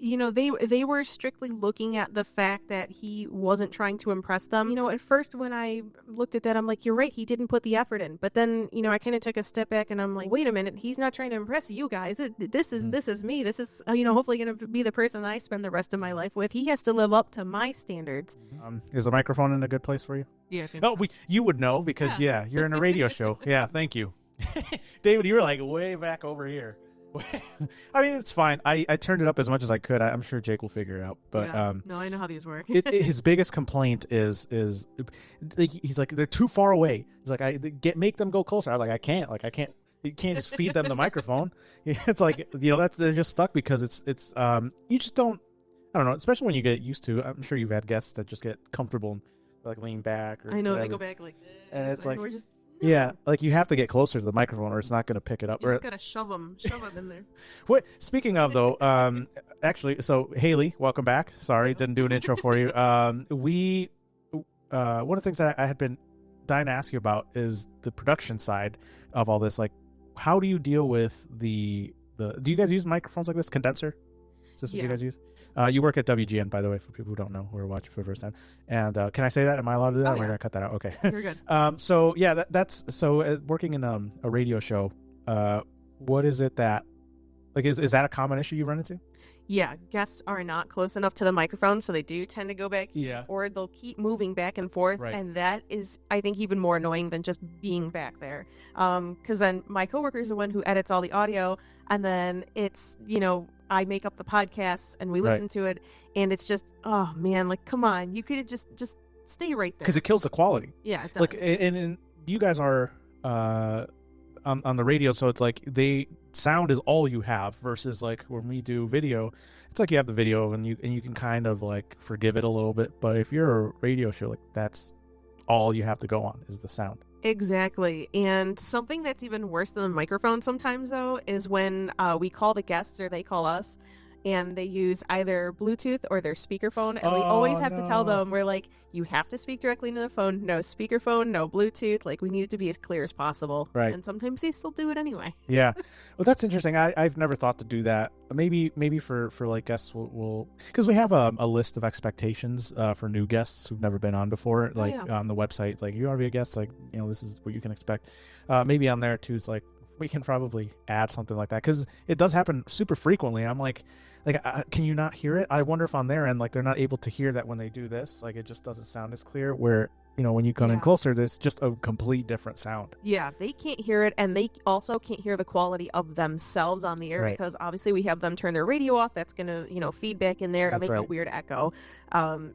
they were strictly looking at the fact that he wasn't trying to impress them. At first when I looked at that, I'm like, you're right, he didn't put the effort in. But then, I kind of took a step back and I'm like, wait a minute, he's not trying to impress you guys. This is me. This is, hopefully going to be the person that I spend the rest of my life with. He has to live up to my standards. Is the microphone in a good place for you? Yeah. You would know because, you're in a radio show. Yeah, thank you. David, you were like way back over here. I mean, it's fine. I turned it up as much as I could. I'm sure Jake will figure it out. But no, I know how these work. His biggest complaint is he's like, they're too far away. He's like, make them go closer. I was like, I can't. You can't just feed them the microphone. It's like, they're just stuck because it's you just don't. I don't know. Especially when you get used to. I'm sure you've had guests that just get comfortable and like lean back. Or I know whatever. they go back like this, and it's like we're just. Yeah, like you have to get closer to the microphone or it's not going to pick it up. You just got to shove them in there. What? Speaking of, though, actually, so Hayley, welcome back. Sorry, didn't do an intro for you. One of the things that I had been dying to ask you about is the production side of all this. Like, how do you deal with do you guys use microphones like this? Condenser? Is this what you guys use? You work at WGN, by the way, for people who don't know, who are watching for the first time. And can I say that? Am I allowed to do that? Or am I going to cut that out? Okay. You're good. So, yeah, so working in a radio show, what is it that, like, is that a common issue you run into? Yeah, guests are not close enough to the microphone, so they do tend to go back. Yeah. Or they'll keep moving back and forth, right. And that is, I think, even more annoying than just being back there. Because then my coworker is the one who edits all the audio, and then it's, I make up the podcasts and we listen to it, and it's just, oh man, like, come on, you could just stay right there. Because it kills the quality. Yeah, it does. Like, and you guys are on the radio, so it's like sound is all you have versus like when we do video, it's like you have the video and you can kind of like forgive it a little bit. But if you're a radio show, like that's all you have to go on is the sound. Exactly. And something that's even worse than the microphone sometimes, though, is when we call the guests or they call us and they use either Bluetooth or their speakerphone. And we always have to tell them, we're like, you have to speak directly into the phone. No speakerphone, no Bluetooth. Like, we need it to be as clear as possible. Right. And sometimes they still do it anyway. Yeah. Well, that's interesting. I've never thought to do that. Maybe for like guests, we'll because we have a list of expectations for new guests who've never been on before. Like on the website, it's like, you want to be a guest? Like, this is what you can expect. Maybe on there too, it's like, we can probably add something like that because it does happen super frequently. I'm like, can you not hear it? I wonder if on their end, like, they're not able to hear that when they do this. Like, it just doesn't sound as clear. Where when you come in closer, there's just a complete different sound. Yeah, they can't hear it, and they also can't hear the quality of themselves on the air because obviously we have them turn their radio off. That's gonna feedback in there and make a weird echo.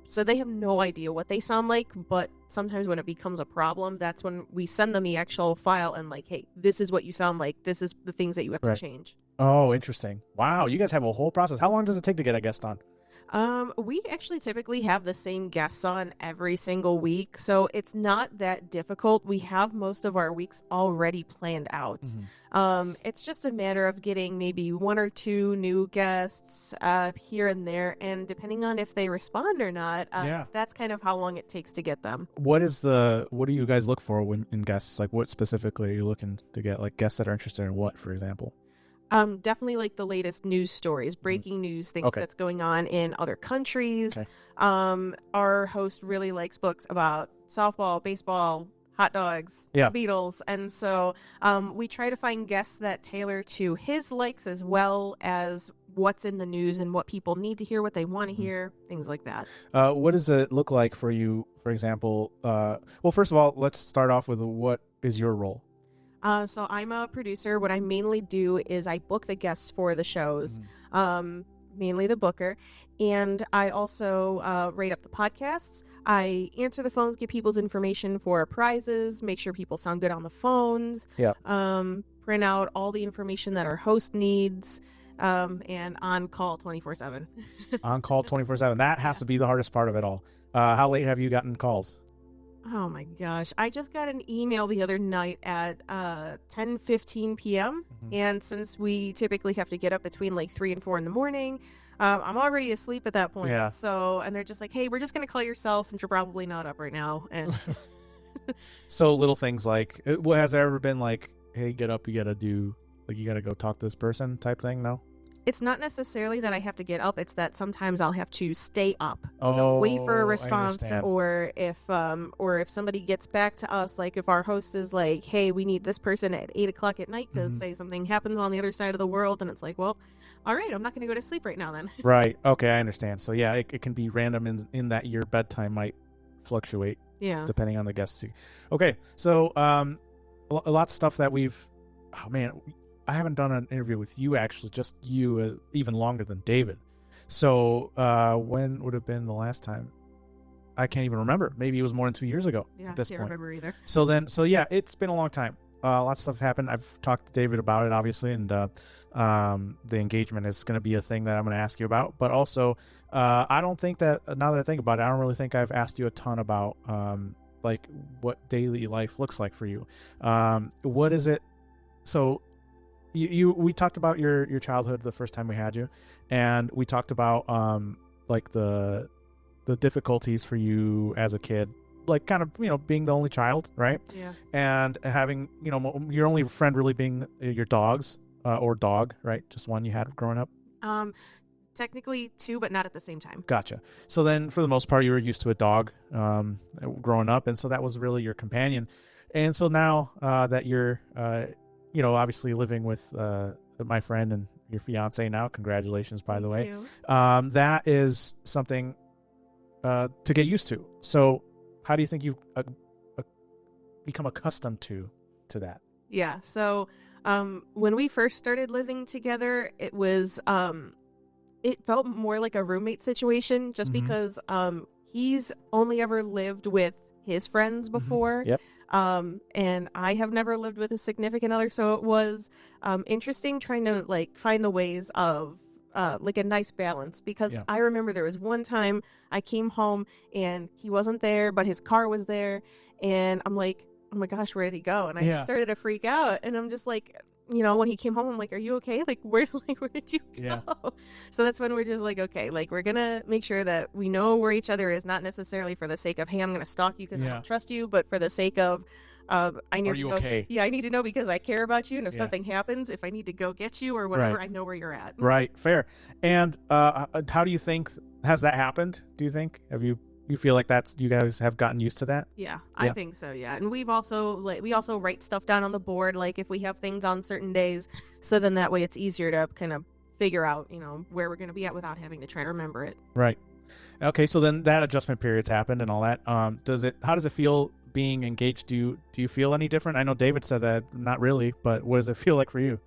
So they have no idea what they sound like. But sometimes when it becomes a problem, that's when we send them the actual file and like, hey, this is what you sound like. This is the things that you have to change. Oh, interesting. Wow, you guys have a whole process. How long does it take to get a guest on? We actually typically have the same guests on every single week, so it's not that difficult. We have most of our weeks already planned out. Mm-hmm. It's just a matter of getting maybe one or two new guests here and there, and depending on if they respond or not, that's kind of how long it takes to get them. What do you guys look for in guests? Like, what specifically are you looking to get? Like, guests that are interested in what, for example? Definitely like the latest news stories, breaking news, things that's going on in other countries. Okay. Our host really likes books about softball, baseball, hot dogs, the Beatles. And so we try to find guests that tailor to his likes as well as what's in the news and what people need to hear, what they want to hear, things like that. What does it look like for you, for example? Well, first of all, let's start off with what is your role? So I'm a producer. What I mainly do is I book the guests for the shows, mainly the booker. And I also rate up the podcasts. I answer the phones, get people's information for prizes, make sure people sound good on the phones, print out all the information that our host needs, and on call 24/7. On call 24/7. That has to be the hardest part of it all. How late have you gotten calls? Oh my gosh. I just got an email the other night at 10:15 p.m. And since we typically have to get up between like 3 and 4 in the morning, I'm already asleep at that point. Yeah. So, and they're just like, hey, we're just going to call your cell since you're probably not up right now. And so little things like, has there ever been like, hey, get up, you got to go talk to this person type thing? No? It's not necessarily that I have to get up. It's that sometimes I'll have to stay up. So wait for a response, or if somebody gets back to us, like if our host is like, hey, we need this person at 8:00 at night because say something happens on the other side of the world, and it's like, well, all right, I'm not going to go to sleep right now then. Right. Okay, I understand. So yeah, it can be random in that your bedtime might fluctuate. Yeah. Depending on the guests. Okay, so a lot of stuff that we've. Oh man, I haven't done an interview with you actually, just you, even longer than David. So when would have been the last time? I can't even remember. Maybe it was more than 2 years ago. Yeah, at this can't point. remember either. So yeah, it's been a long time. Lots of stuff happened. I've talked to David about it, obviously, and the engagement is going to be a thing that I'm going to ask you about. But also, I don't think that, now that I think about it, I don't really think I've asked you a ton about like what daily life looks like for you. What is it? So we talked about your childhood the first time we had you, and we talked about like the difficulties for you as a kid, like kind of, being the only child, right? Yeah. And having, your only friend really being your dogs, or dog, right? Just one you had growing up? Technically 2, but not at the same time. Gotcha. So then for the most part, you were used to a dog growing up, and so that was really your companion. And so now that you're, obviously living with my friend and your fiance now, congratulations, by the way. That is something to get used to. So how do you think you've become accustomed to that? Yeah. So when we first started living together, it was it felt more like a roommate situation, just because he's only ever lived with his friends before. Yep. And I have never lived with a significant other, so it was interesting trying to like find the ways of like a nice balance, because I remember there was one time I came home and he wasn't there, but his car was there, and I'm like, oh my gosh, where did he go? And I started to freak out, and I'm just like, when he came home, I'm like, are you okay? Like, where did you go? Yeah. So that's when we're just like, okay, like we're gonna make sure that we know where each other is, not necessarily for the sake of, hey, I'm gonna stalk you because I don't trust you, but for the sake of I need Are to you know, okay? Yeah, I need to know because I care about you, and if something happens, if I need to go get you or whatever, I know where you're at. Right, fair. And how do you think, has that happened? Do you think, you feel like you guys have gotten used to that? Yeah, I think so. Yeah, and we also write stuff down on the board, like if we have things on certain days, so then that way it's easier to kind of figure out, where we're going to be at without having to try to remember it. Right. Okay, so then that adjustment period's happened and all that. How does it feel being engaged? Do you feel any different? I know David said that not really, but what does it feel like for you?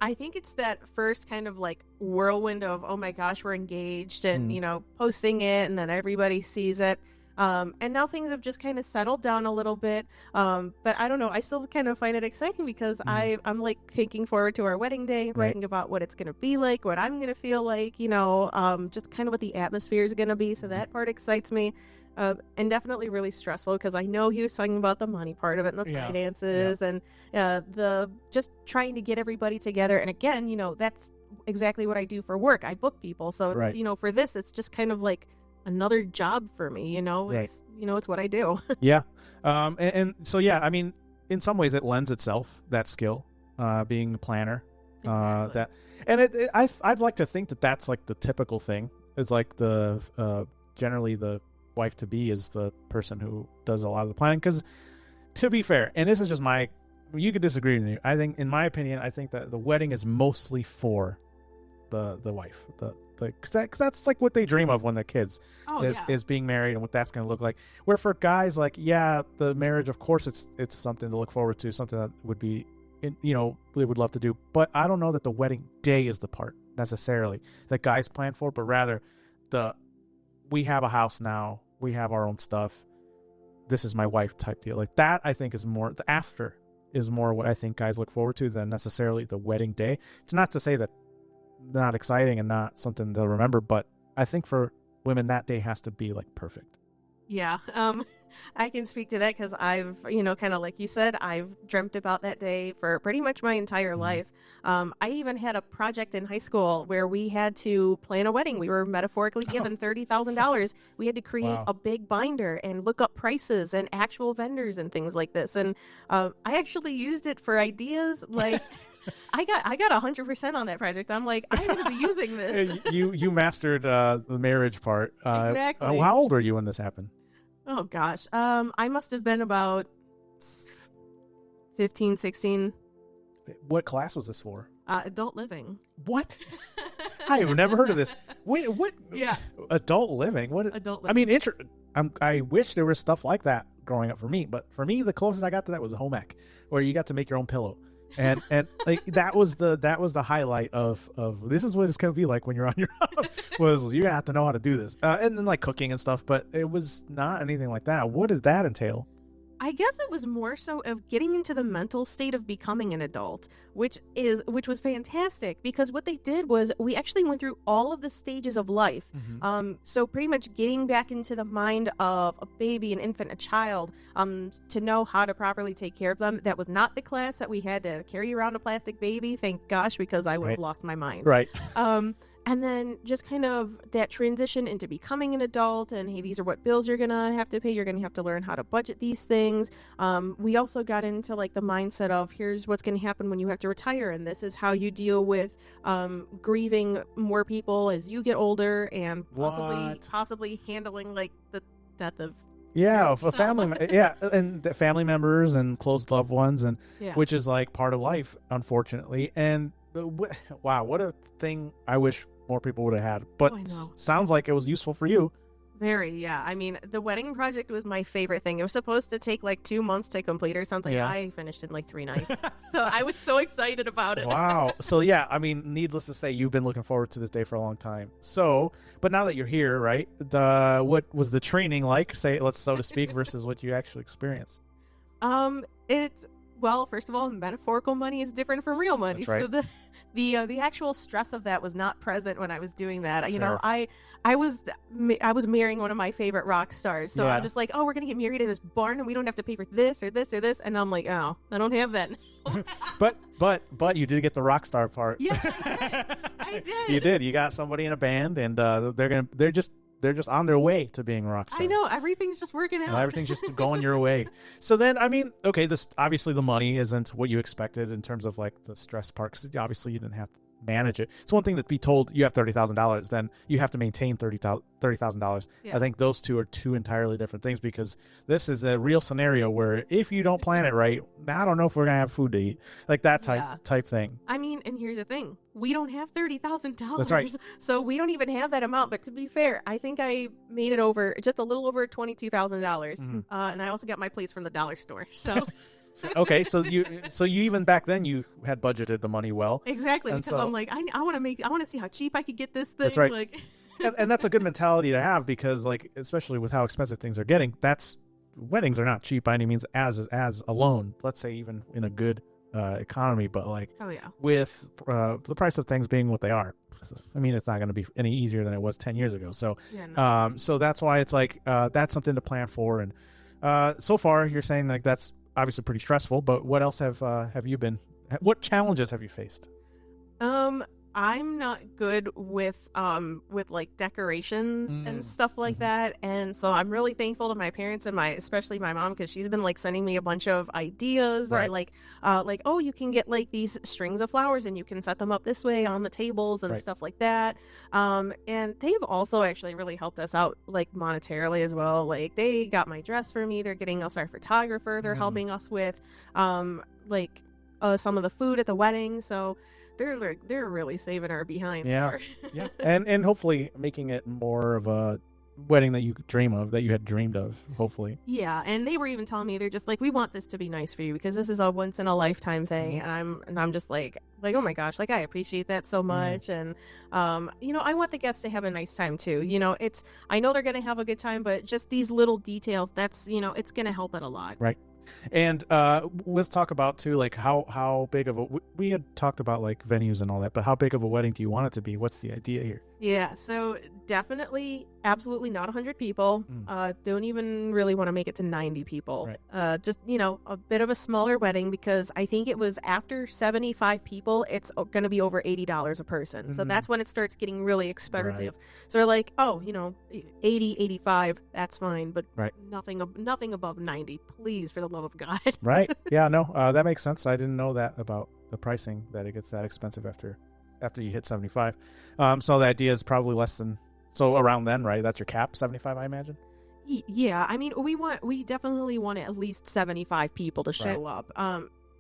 I think it's that first kind of like whirlwind of, oh my gosh, we're engaged, and posting it, and then everybody sees it. And now things have just kind of settled down a little bit. But I don't know, I still kind of find it exciting because I'm like thinking forward to our wedding day, writing about what it's going to be like, what I'm going to feel like, just kind of what the atmosphere is going to be. So that part excites me. And definitely really stressful, because I know he was talking about the money part of it and the finances and the just trying to get everybody together. And again, that's exactly what I do for work. I book people. So it's, for this, it's just kind of like another job for me, it's, it's what I do. Yeah. And so, yeah, I mean, in some ways it lends itself, that skill, being a planner, exactly. I'd like to think that that's like the typical thing. It's like generally the wife to be is the person who does a lot of the planning, because to be fair, and this is just you could disagree with me, I think, in my opinion, I think that the wedding is mostly for the wife, because that's like what they dream of when they're kids, is being married and what that's going to look like. Where for guys, like, the marriage, of course, it's something to look forward to, something that would be, they would love to do, but I don't know that the wedding day is the part necessarily that guys plan for, but rather we have a house now, we have our own stuff, this is my wife type deal. Like that, I think, is more, the after is more what I think guys look forward to than necessarily the wedding day. It's not to say that not exciting and not something they'll remember, but I think for women that day has to be like perfect. Yeah. I can speak to that because I've, kind of like you said, I've dreamt about that day for pretty much my entire life. I even had a project in high school where we had to plan a wedding. We were metaphorically given $30,000. We had to create a big binder and look up prices and actual vendors and things like this. And I actually used it for ideas like I got 100% on that project. I'm like, I'm going to be using this. You mastered the marriage part. Exactly. How old were you when this happened? Oh gosh. I must have been about 15, 16. What class was this for? Adult living. What? I have never heard of this. Wait, what? Yeah. Adult living? What? Adult living. I mean, I wish there was stuff like that growing up for me, but for me, the closest I got to that was home ec, where you got to make your own pillow. And like that was the highlight of this is what it's gonna be like when you're on your own. Was you're gonna have to know how to do this, and then like cooking and stuff. But it was not anything like that. What does that entail? I guess it was more so of getting into the mental state of becoming an adult, which was fantastic, because what they did was we actually went through all of the stages of life. So pretty much getting back into the mind of a baby, an infant, a child, to know how to properly take care of them. That was not the class that we had to carry around a plastic baby, thank gosh, because I would have lost my mind. Right. And then just kind of that transition into becoming an adult, and hey, these are what bills you're gonna have to pay. You're gonna have to learn how to budget these things. We also got into like the mindset of here's what's gonna happen when you have to retire, and this is how you deal with grieving more people as you get older, and possibly handling like the death of a family, and the family members and close loved ones, and which is like part of life, unfortunately. And wow, what a thing! I wish more people would have had, but sounds like it was useful for you. Very, yeah. I mean, the wedding project was my favorite thing. It was supposed to take like 2 months to complete or something. Yeah. I finished in like 3 nights. So I was so excited about it. Wow. So yeah, I mean, needless to say, you've been looking forward to this day for a long time. So, but now that you're here, right? What was the training like, so to speak, versus what you actually experienced? Well, first of all, metaphorical money is different from real money. That's right. So the actual stress of that was not present when I was doing that. Sure. You know, I was marrying one of my favorite rock stars. So I'm just like, oh, we're going to get married in this barn and we don't have to pay for this or this or this. And I'm like, oh, I don't have that. but you did get the rock star part. Yes, I did. You did. You got somebody in a band, and they're just on their way to being rock stars. I know, everything's just working out. Everything's just going your way. So then, I mean, okay, this obviously the money isn't what you expected in terms of like the stress part, because obviously you didn't have to manage it. It's one thing to be told you have $30,000, then you have to maintain $30,000. I think those two are two entirely different things, because this is a real scenario where if you don't plan it right, I don't know if we're gonna have food to eat, like that type thing. I mean, and here's the thing: we don't have $30,000. That's right. So we don't even have that amount. But to be fair, I think I made it over just a little over $22,000, and I also got my place from the dollar store. So. Okay, so you even back then you had budgeted the money well. Exactly, because I'm like, I want to see how cheap I could get this thing. That's right. Like, and that's a good mentality to have, because like, especially with how expensive things are getting, weddings are not cheap by any means as alone. Let's say even in a good economy, but like with the price of things being what they are, I mean, it's not going to be any easier than it was 10 years ago. So so that's why it's like that's something to plan for. And so far you're saying like that's obviously pretty stressful, but what else have you been? What challenges have you faced? I'm not good with like decorations and stuff like that, and so I'm really thankful to my parents and especially my mom, because she's been like sending me a bunch of ideas. Right. Like oh, you can get like these strings of flowers and you can set them up this way on the tables and stuff like that. And they've also actually really helped us out like monetarily as well. Like they got my dress for me. They're getting us our photographer. They're helping us with some of the food at the wedding. So. They're really saving our behind. Yeah, yeah, and hopefully making it more of a wedding that you could dream of, that you had dreamed of, hopefully. Yeah, and they were even telling me, they're just like, we want this to be nice for you because this is a once in a lifetime thing. And I'm just like oh my gosh, like I appreciate that so much. And I want the guests to have a nice time too. I know they're gonna have a good time, but just these little details, that's it's gonna help it a lot. Right. And let's talk about too, like how big of we had talked about like venues and all that, but how big of a wedding do you want it to be? What's the idea here? Yeah, so definitely, absolutely not 100 people. Don't even really want to make it to 90 people. Right. Just, a bit of a smaller wedding, because I think it was after 75 people, it's going to be over $80 a person. So that's when it starts getting really expensive. Right. So we're like, 80, 85, that's fine, but nothing above 90, please, for the love of God. Right. Yeah, no, that makes sense. I didn't know that about the pricing that it gets that expensive after you hit 75. So the idea is probably less than, so around then, right? That's your cap, 75, I imagine. Yeah, I mean, we definitely want at least 75 people to show up.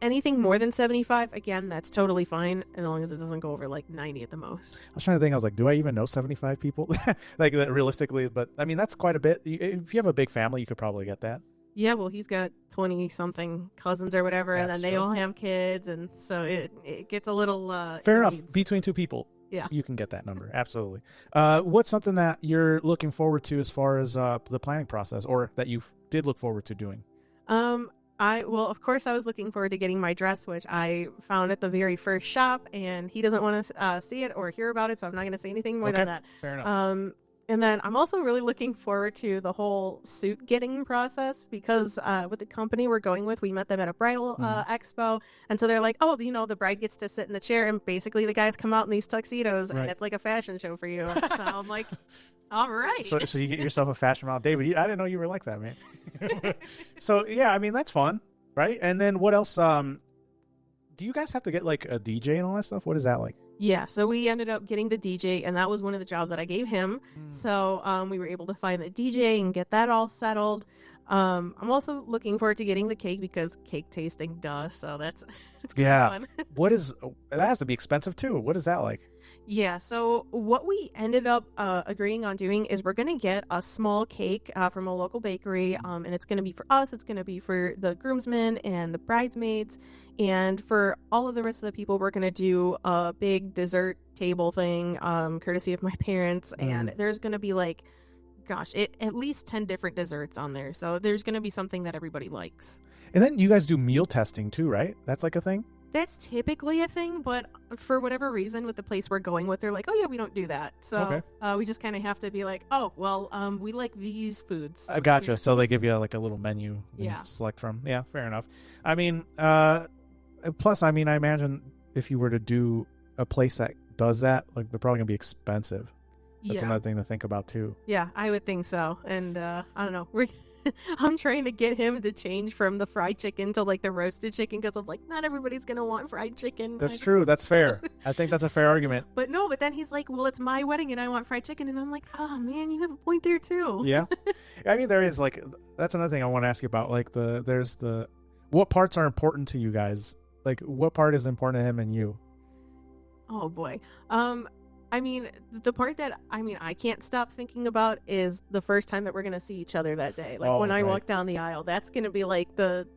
Anything more than 75, again, that's totally fine, as long as it doesn't go over like 90 at the most. I was trying to think, I was like, do I even know 75 people? Like, realistically, but I mean, that's quite a bit. If you have a big family, you could probably get that. Yeah, well, he's got 20-something cousins or whatever, and then they all have kids, and so it gets a little... Fair enough. Between two people, yeah, you can get that number. Absolutely. What's something that you're looking forward to as far as the planning process, or that you did look forward to doing? Well, of course, I was looking forward to getting my dress, which I found at the very first shop, and he doesn't want to see it or hear about it, so I'm not going to say anything more than that. Fair enough. And then I'm also really looking forward to the whole suit getting process, because with the company we're going with, we met them at a bridal expo, and so they're like, oh, the bride gets to sit in the chair, and basically the guys come out in these tuxedos, and it's like a fashion show for you. So I'm like, all right. So you get yourself a fashion model. David, I didn't know you were like that, man. So, yeah, I mean, that's fun, right? And then what else? Do you guys have to get like a DJ and all that stuff? What is that like? Yeah, so we ended up getting the DJ, and that was one of the jobs that I gave him. So we were able to find the DJ and get that all settled. I'm also looking forward to getting the cake, because cake tasting, so it's fun. That has to be expensive too. What is that like? Yeah, so what we ended up agreeing on doing is we're going to get a small cake from a local bakery, and it's going to be for us, it's going to be for the groomsmen and the bridesmaids, and for all of the rest of the people, we're going to do a big dessert table thing, courtesy of my parents, and there's going to be like, at least 10 different desserts on there, so there's going to be something that everybody likes. And then you guys do meal testing too, right? That's like a thing? That's typically a thing, but for whatever reason with the place we're going with, they're like, oh yeah, we don't do that. So we just kind of have to be like, oh, well, we like these foods. I gotcha. So they give you like a little menu to select from. Yeah, fair enough. I mean, plus, I mean, I imagine if you were to do a place that does that, like, they're probably going to be expensive. That's another thing to think about too. Yeah, I would think so. And I don't know. I'm trying to get him to change from the fried chicken to like the roasted chicken, because I'm like, not everybody's going to want fried chicken. That's true. That's fair. I think that's a fair argument. But then he's like, well, it's my wedding and I want fried chicken. And I'm like, oh man, you have a point there too. Yeah. I mean, there is like, that's another thing I want to ask you about. Like what parts are important to you guys? Like what part is important to him and you? Oh boy. I mean, the part that I can't stop thinking about is the first time that we're gonna see each other that day. Like I walk down the aisle, that's gonna be like the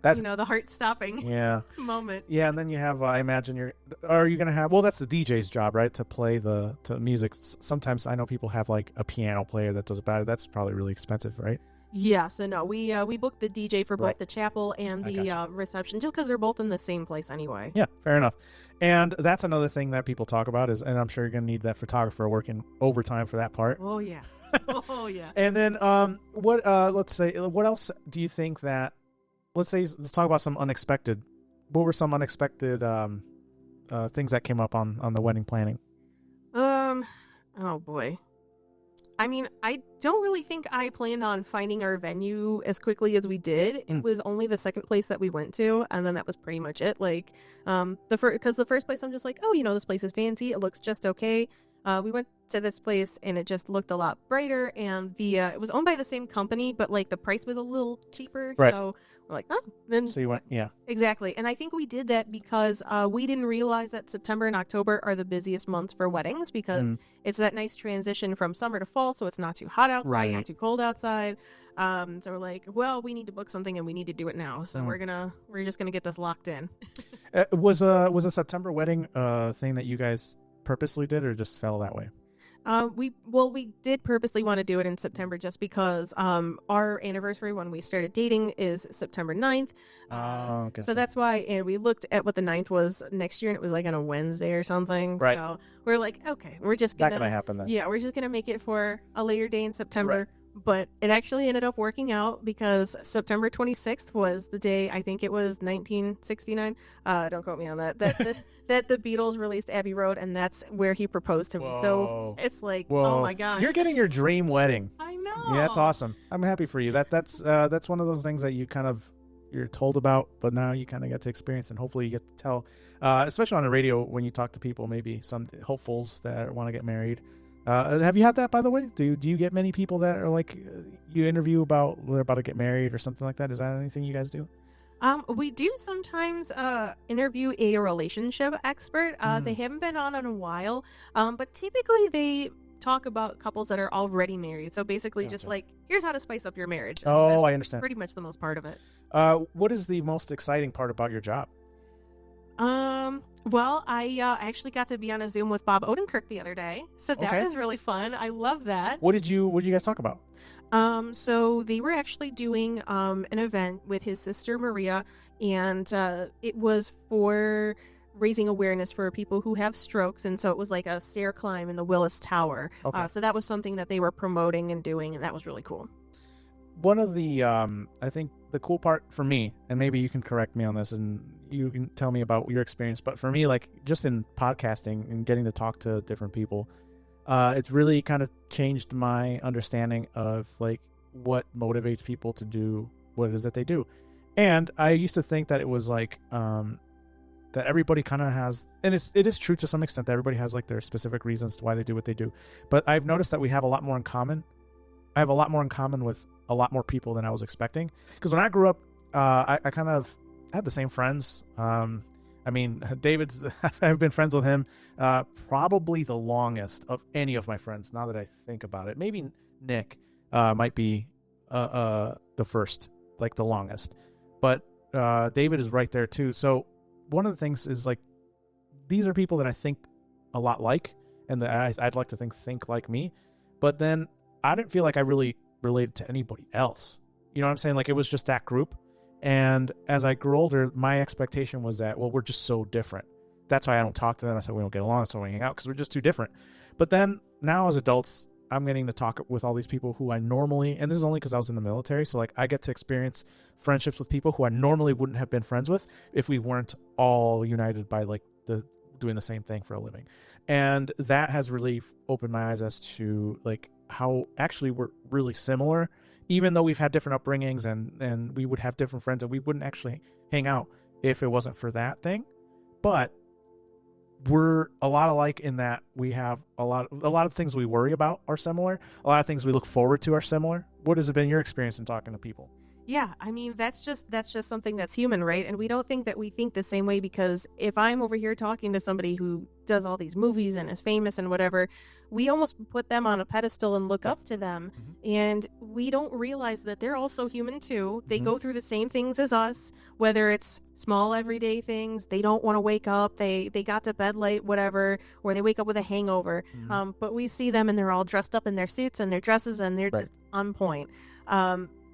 heart stopping moment. Yeah, and then you have I imagine are you gonna have? Well, that's the DJ's job, right? To play the music. Sometimes I know people have like a piano player that does it better. That's probably really expensive, right? Yeah, so no, we booked the DJ for both the chapel and the reception, just because they're both in the same place anyway. Yeah, fair enough. And that's another thing that people talk about and I'm sure you're going to need that photographer working overtime for that part. Oh, yeah. Oh, yeah. And then what else do you think that, let's talk about what were some unexpected things that came up on the wedding planning? Oh, boy. I mean, I don't really think I planned on finding our venue as quickly as we did. It was only the second place that we went to, and then that was pretty much it. Like, because the first place I'm just like, oh, this place is fancy. It looks just okay. We went to this place, and it just looked a lot brighter, and it was owned by the same company, but like the price was a little cheaper. Right. So we're like, oh, then. So you went, yeah. Exactly, and I think we did that because we didn't realize that September and October are the busiest months for weddings, because it's that nice transition from summer to fall, so it's not too hot outside, not too cold outside. So we're like, well, we need to book something and we need to do it now. So we're just gonna get this locked in. Was a September wedding thing that you guys purposely did, or just fell that way? We did purposely want to do it in September, just because our anniversary when we started dating is September 9th. Okay. So that's why, and we looked at what the 9th was next year, and it was like on a Wednesday or something. Right. So we're like, okay, we're just gonna, not gonna happen then. Yeah, we're just gonna make it for a later day in September. Right. But it actually ended up working out, because September 26th was the day, I think it was 1969. Don't quote me on that. That the Beatles released Abbey Road, and that's where he proposed to me. Whoa. So it's like, oh my gosh. You're getting your dream wedding. I know. Yeah, that's awesome. I'm happy for you. That's one of those things that you kind of you're told about, but now you kind of get to experience, and hopefully you get to tell, especially on the radio when you talk to people, maybe some hopefuls that want to get married. Have you had that, by the way? Do you get many people that are like, you interview about they're about to get married or something like that? Is that anything you guys do? We do sometimes interview a relationship expert. They haven't been on in a while, but typically they talk about couples that are already married. So basically just like, here's how to spice up your marriage. Oh, I understand. Pretty much the most part of it. What is the most exciting part about your job? Well, I actually got to be on a Zoom with Bob Odenkirk the other day, so that was really fun. I love that. What did you guys talk about? So they were actually doing an event with his sister Maria, and it was for raising awareness for people who have strokes, and so it was like a stair climb in the Willis Tower. So that was something that they were promoting and doing, and that was really cool. One of the I think the cool part for me, and maybe you can correct me on this and you can tell me about your experience, but for me, like just in podcasting and getting to talk to different people, it's really kind of changed my understanding of like what motivates people to do what it is that they do. And I used to think that it was like that everybody kind of has, and it is true to some extent that everybody has like their specific reasons to why they do what they do, but I've noticed that we have a lot more in common. I have a lot more in common with a lot more people than I was expecting, because when I grew up, I kind of had the same friends. I mean, David's, I've been friends with him probably the longest of any of my friends, now that I think about it. Maybe Nick might be the first, like the longest. But David is right there too. So one of the things is like, these are people that I think a lot like, and that I'd like to think like me. But then I didn't feel like I really related to anybody else. You know what I'm saying? Like it was just that group. And as I grew older, my expectation was that, well, we're just so different. That's why I don't talk to them. I said, we don't get along, so we hang out, because we're just too different. But then now as adults, I'm getting to talk with all these people who I normally, and this is only because I was in the military, so like I get to experience friendships with people who I normally wouldn't have been friends with if we weren't all united by like doing the same thing for a living. And that has really opened my eyes as to like how actually we're really similar, even though we've had different upbringings and we would have different friends, and we wouldn't actually hang out if it wasn't for that thing. But we're a lot alike in that we have a lot of things we worry about are similar. A lot of things we look forward to are similar. What has it been your experience in talking to people? Yeah, I mean, that's just something that's human, right? And we don't think that we think the same way, because if I'm over here talking to somebody who does all these movies and is famous and whatever, we almost put them on a pedestal and look up to them. And we don't realize that they're also human too. They go through the same things as us, whether it's small everyday things. They don't want to wake up. They got to bed late, whatever, or they wake up with a hangover. But we see them and they're all dressed up in their suits and their dresses, and they're just on point.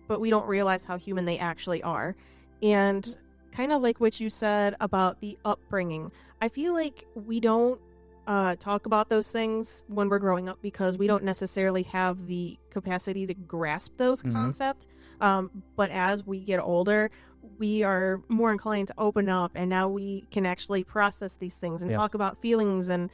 But we don't realize how human they actually are. And kind of like what you said about the upbringing, I feel like we don't talk about those things when we're growing up, because we don't necessarily have the capacity to grasp those concepts. But as we get older, we are more inclined to open up, and now we can actually process these things and talk about feelings and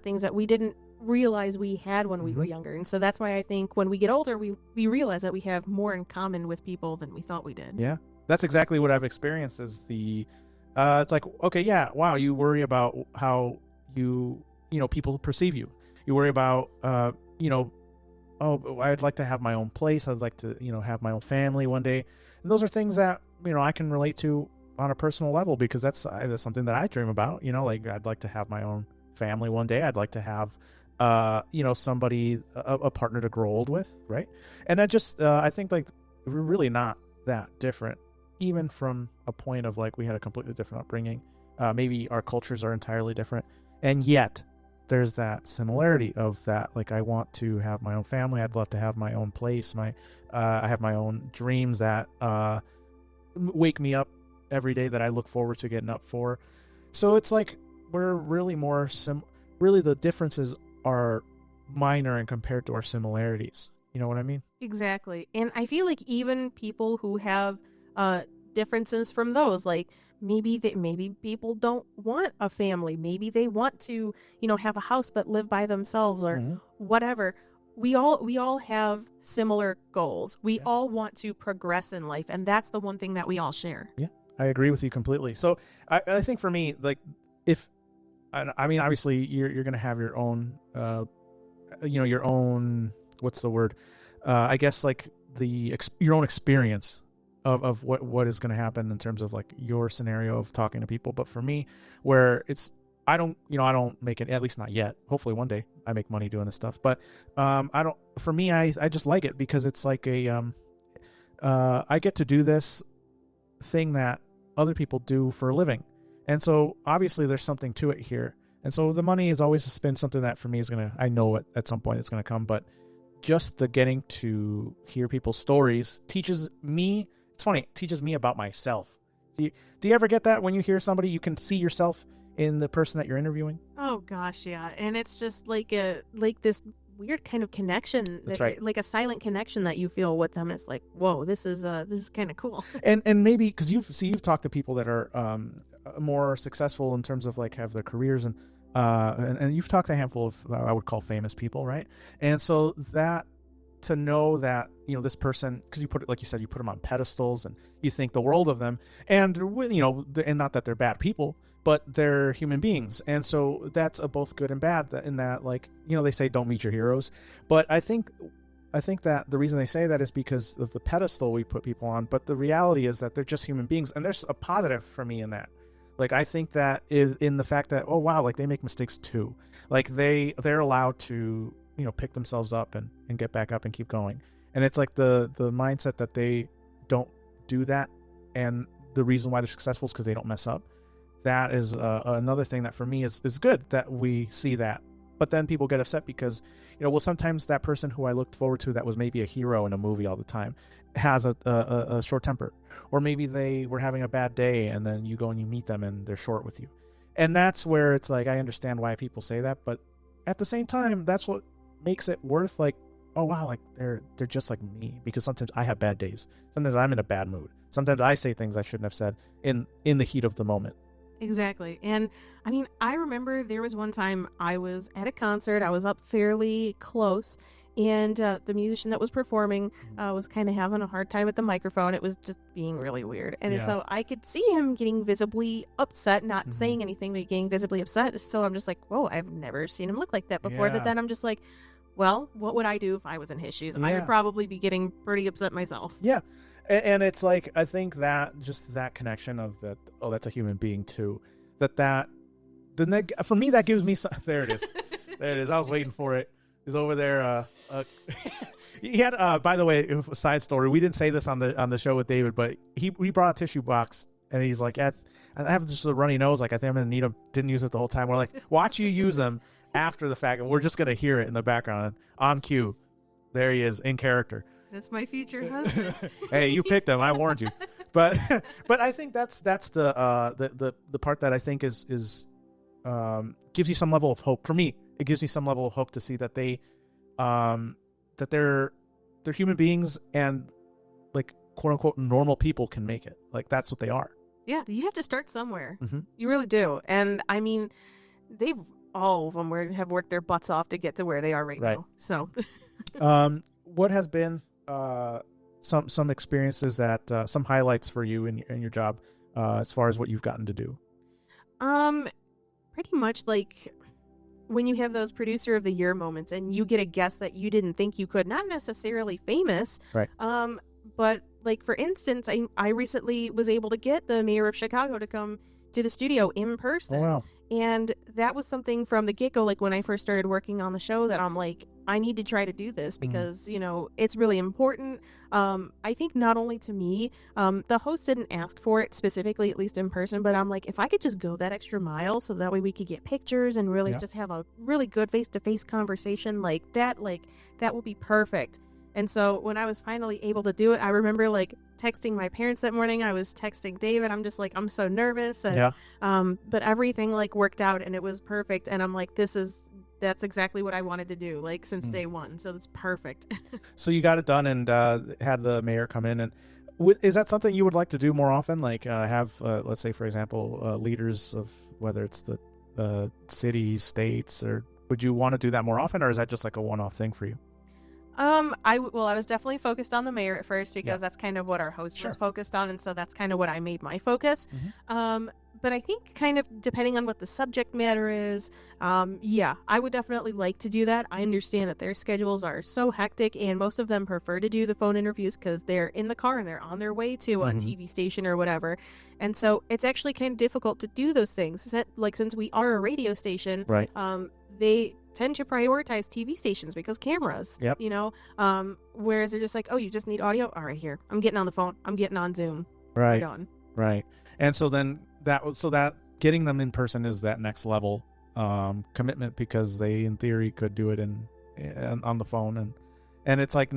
things that we didn't realize we had when we were younger. And so that's why I think when we get older, we realize that we have more in common with people than we thought we did. Yeah, that's exactly what I've experienced. Is it's like, okay, yeah, wow, you worry about how people perceive you. You worry about oh, I'd like to have my own place. I'd like to have my own family one day. And those are things that I can relate to on a personal level, because that's something that I dream about. Like I'd like to have my own family one day. I'd like to have somebody, a partner to grow old with, right? And that just I think like we're really not that different, even from a point of like we had a completely different upbringing. Maybe our cultures are entirely different, and yet there's that similarity of that. Like I want to have my own family. I'd love to have my own place. I have my own dreams that wake me up every day, that I look forward to getting up for. So it's like we're really more really the differences are minor and compared to our similarities. You know what I mean? Exactly. And I feel like even people who have differences from those, like maybe people don't want a family. Maybe they want to, have a house but live by themselves or whatever. we all have similar goals. We all want to progress in life, and that's the one thing that we all share. Yeah, I agree with you completely. So I think for me, like, obviously you're going to have your own, your own, what's the word? I guess like your own experience of what is going to happen in terms of like your scenario of talking to people. But for me, where I don't make it, at least not yet. Hopefully one day I make money doing this stuff. But for me, I just like it because it's like I get to do this thing that other people do for a living. And so obviously there's something to it here. And so the money has always been something that for me I know at some point it's going to come, but just the getting to hear people's stories teaches me, it's funny, it teaches me about myself. Do you ever get that when you hear somebody, you can see yourself in the person that you're interviewing? Oh gosh, yeah. And it's just like this weird kind of connection. That's right. Like a silent connection that you feel with them. It's like, whoa, this is kind of cool. And maybe because you've talked to people that are more successful in terms of like have their careers and you've talked to a handful of I would call famous people, right? And so that to know that this person, because you put it like you said, you put them on pedestals and you think the world of them, and and not that they're bad people, but they're human beings, and so that's both good and bad. In that, like they say, don't meet your heroes, but I think that the reason they say that is because of the pedestal we put people on. But the reality is that they're just human beings, and there's a positive for me in that. Like I think that in the fact that like they make mistakes too, like they're allowed to pick themselves up and get back up and keep going. And it's like the mindset that they don't do that, and the reason why they're successful is because they don't mess up. That is another thing that for me is good that we see that. But then people get upset because sometimes that person who I looked forward to that was maybe a hero in a movie all the time has a short temper, or maybe they were having a bad day and then you go and you meet them and they're short with you. And that's where it's like I understand why people say that, but at the same time that's what makes it worth like, oh wow, like they're just like me, because sometimes I have bad days. Sometimes I'm in a bad mood. Sometimes I say things I shouldn't have said in the heat of the moment. Exactly. And I mean, I remember there was one time I was at a concert. I was up fairly close, and the musician that was performing was kind of having a hard time with the microphone. It was just being really weird. And so I could see him getting visibly upset, not saying anything, but getting visibly upset. So I'm just like, whoa, I've never seen him look like that before. But then I'm just like, well, what would I do if I was in his shoes? I would probably be getting pretty upset myself. Yeah. And it's like, I think that just that connection of that, that's a human being too. For me, that gives me some, there it is. There it is. I was waiting for it. He's over there. He had, by the way, a side story. We didn't say this on the show with David, but he brought a tissue box and he's like, I have just a runny nose. Like, I think I'm going to need them. Didn't use it the whole time. We're like, watch you use them after the fact. And we're just going to hear it in the background on cue. There he is in character. That's my future husband. Hey, you picked him. I warned you. But I think that's the part that I think is gives you some level of hope. For me, it gives me some level of hope to see that they're human beings, and like quote unquote normal people can make it. Like that's what they are. Yeah, you have to start somewhere. Mm-hmm. You really do. And I mean, all of them have worked their butts off to get to where they are right now. So, what has been some experiences that some highlights for you in your job as far as what you've gotten to do? Pretty much like when you have those producer of the year moments and you get a guest that you didn't think you could, not necessarily famous, right? But like for instance, I recently was able to get the mayor of Chicago to come to the studio in person. Oh, wow. And that was something from the get-go, like when I first started working on the show, that I'm like, I need to try to do this because, it's really important. I think not only to me, the host didn't ask for it specifically, at least in person, but I'm like, if I could just go that extra mile so that way we could get pictures and really just have a really good face-to-face conversation like that would be perfect. And so when I was finally able to do it, I remember like texting my parents that morning. I was texting David. I'm just like, I'm so nervous. And, but everything like worked out and it was perfect. And I'm like, that's exactly what I wanted to do, like since day one. So it's perfect. So you got it done and had the mayor come in. And is that something you would like to do more often? Like have, let's say, for example, leaders of whether it's the cities, states, or would you want to do that more often? Or is that just like a one-off thing for you? I was definitely focused on the mayor at first because that's kind of what our host was focused on, and so that's kind of what I made my focus. But I think kind of depending on what the subject matter is, I would definitely like to do that. I understand that their schedules are so hectic, and most of them prefer to do the phone interviews because they're in the car and they're on their way to a TV station or whatever. And so it's actually kind of difficult to do those things. Like, since we are a radio station, right? They tend to prioritize TV stations because cameras, you know, whereas they're just like, oh, you just need audio? All right, here, I'm getting on the phone. I'm getting on Zoom. Right. On. Right. And so then that getting them in person is that next level commitment, because they in theory could do it on the phone, and it's like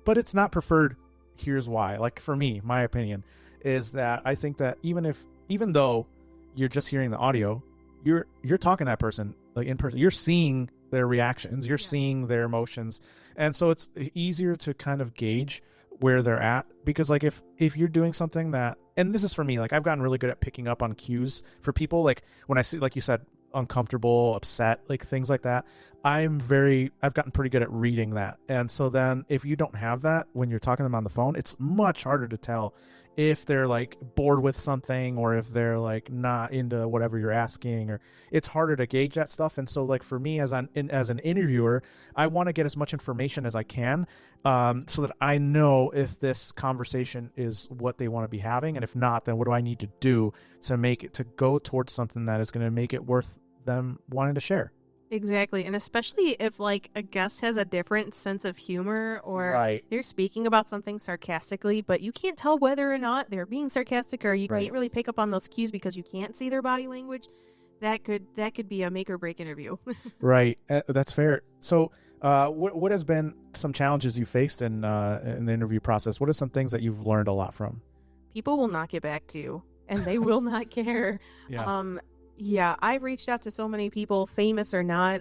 but it's not preferred. Here's why. Like, for me, my opinion is that I think that even though you're just hearing the audio, you're talking to that person like in person. You're seeing their reactions, you're seeing their emotions, and so it's easier to kind of gauge where they're at, because like if you're doing something that, and this is for me, like I've gotten really good at picking up on cues for people, like when I see, like you said, uncomfortable, upset, like things like that, I've gotten pretty good at reading that. And so then if you don't have that when you're talking to them on the phone, it's much harder to tell if they're like bored with something or if they're like not into whatever you're asking, or it's harder to gauge that stuff. And so like for me as an interviewer, I want to get as much information as I can, so that I know if this conversation is what they want to be having, and if not, then what do I need to do to make it to go towards something that is going to make it worth them wanting to share. Exactly. And especially if like a guest has a different sense of humor, or they're speaking about something sarcastically, but you can't tell whether or not they're being sarcastic, or you can't really pick up on those cues because you can't see their body language. That could be a make or break interview. Right. That's fair. So what has been some challenges you faced in the interview process? What are some things that you've learned a lot from? People will not get back to you, and they will not care. I've reached out to so many people, famous or not,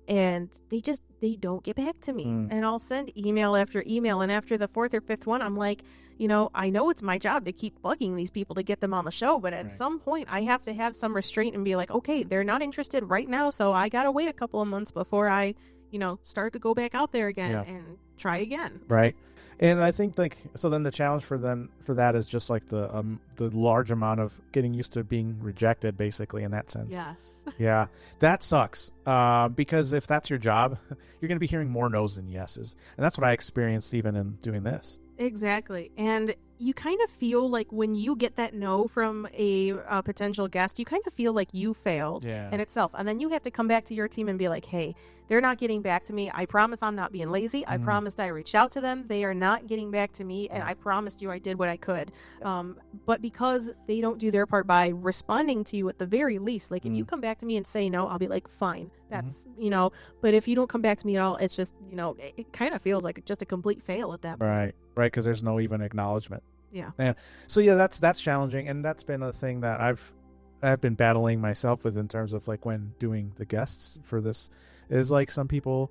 and they don't get back to me. And I'll send email after email, and after the fourth or fifth one, I'm like, I know it's my job to keep bugging these people to get them on the show, but at some point I have to have some restraint and be like, okay, they're not interested right now, so I gotta wait a couple of months before I start to go back out there again and try again. Right. And I think so then the challenge for that is just like the large amount of getting used to being rejected, basically, in that sense. Yes. Yeah, that sucks. Because if that's your job, you're going to be hearing more no's than yeses. And that's what I experienced even in doing this. Exactly. And you kind of feel like when you get that no from a potential guest, you kind of feel like you failed in itself. And then you have to come back to your team and be like, hey, they're not getting back to me. I promise I'm not being lazy. I promised I reached out to them. They are not getting back to me. And I promised you I did what I could. But because they don't do their part by responding to you at the very least, like if you come back to me and say no, I'll be like, fine. That's, but if you don't come back to me at all, it's just, it kind of feels like just a complete fail at that point. Right. Right. Because there's no even acknowledgement. Yeah. And so that's challenging, and that's been a thing that I've been battling myself with in terms of like when doing the guests for this, is like some people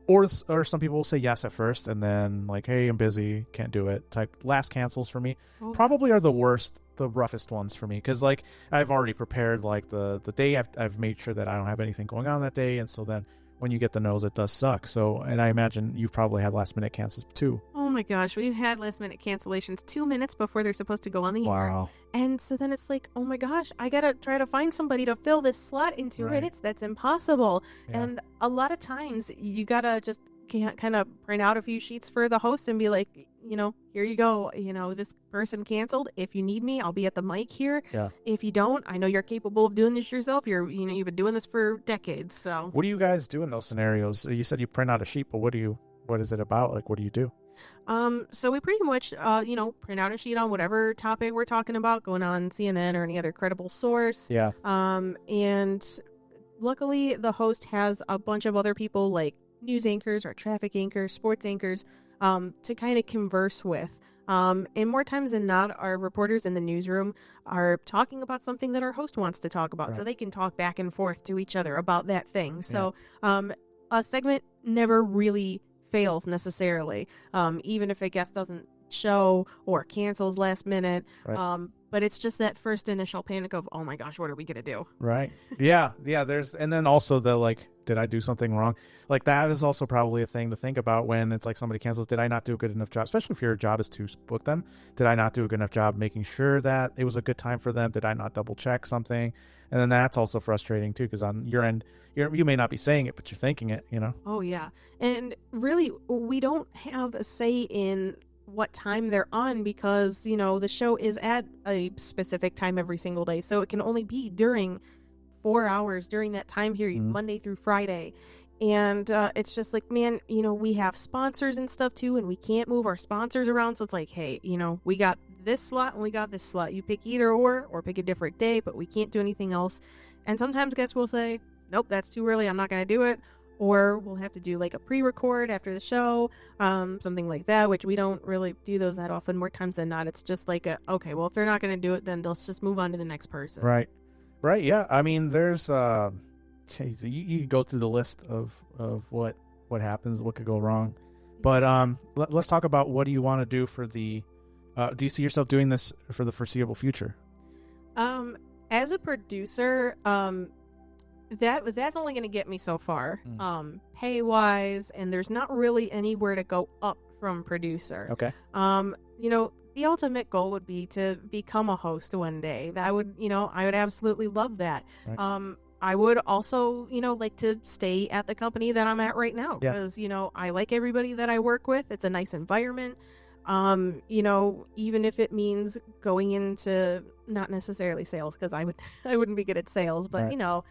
or some people will say yes at first and then like, hey, I'm busy, can't do it type. Last cancels for me probably are the roughest ones for me, because like I've already prepared like the day, I've made sure that I don't have anything going on that day, and so then when you get the no's, it does suck. So, and I imagine you've probably had last minute cancels too. Oh my gosh, we've had last minute cancellations 2 minutes before they're supposed to go on the air. Wow. And so then it's like, oh my gosh, I gotta try to find somebody to fill this slot into it. That's impossible. Yeah. And a lot of times you gotta just kind of print out a few sheets for the host and be like, here you go. This person canceled. If you need me, I'll be at the mic here. Yeah. If you don't, I know you're capable of doing this yourself. You've been doing this for decades. So what do you guys do in those scenarios? You said you print out a sheet, but what is it about? Like, what do you do? So we pretty much, print out a sheet on whatever topic we're talking about, going on CNN or any other credible source. Yeah. And luckily the host has a bunch of other people like news anchors or traffic anchors, sports anchors, to kind of converse with. And more times than not, our reporters in the newsroom are talking about something that our host wants to talk about, so they can talk back and forth to each other about that thing. So a segment never really fails necessarily, even if a guest doesn't show or cancels last minute. But it's just that first initial panic of, oh my gosh, what are we going to do? Right. Yeah. And then also the, like, did I do something wrong? Like, that is also probably a thing to think about when it's like somebody cancels. Did I not do a good enough job? Especially if your job is to book them. Did I not do a good enough job making sure that it was a good time for them? Did I not double check something? And then that's also frustrating too, because on your end, you may not be saying it, but you're thinking it, Oh, yeah. And really, we don't have a say in what time they're on because, the show is at a specific time every single day. So it can only be during 4 hours during that time period, Monday through Friday. And it's just like, man, we have sponsors and stuff too, and we can't move our sponsors around. So it's like, hey, we got this slot and we got this slot. You pick either or pick a different day, but we can't do anything else. And sometimes guests will say, nope, that's too early. I'm not going to do it. Or we'll have to do like a pre-record after the show, something like that, which we don't really do those that often. More times than not, it's just like, okay, well, if they're not going to do it, then they'll just move on to the next person. Right. Yeah. I mean, there's, you can go through the list of what happens, what could go wrong. But let's talk about what do you want to do for the, do you see yourself doing this for the foreseeable future? As a producer, that's only going to get me so far, pay wise, and there's not really anywhere to go up from producer. Okay. The ultimate goal would be to become a host one day. That would, I would absolutely love that. Right. I would also, like to stay at the company that I'm at right now because, I like everybody that I work with. It's a nice environment. Even if it means going into not necessarily sales, because I wouldn't be good at sales, but right.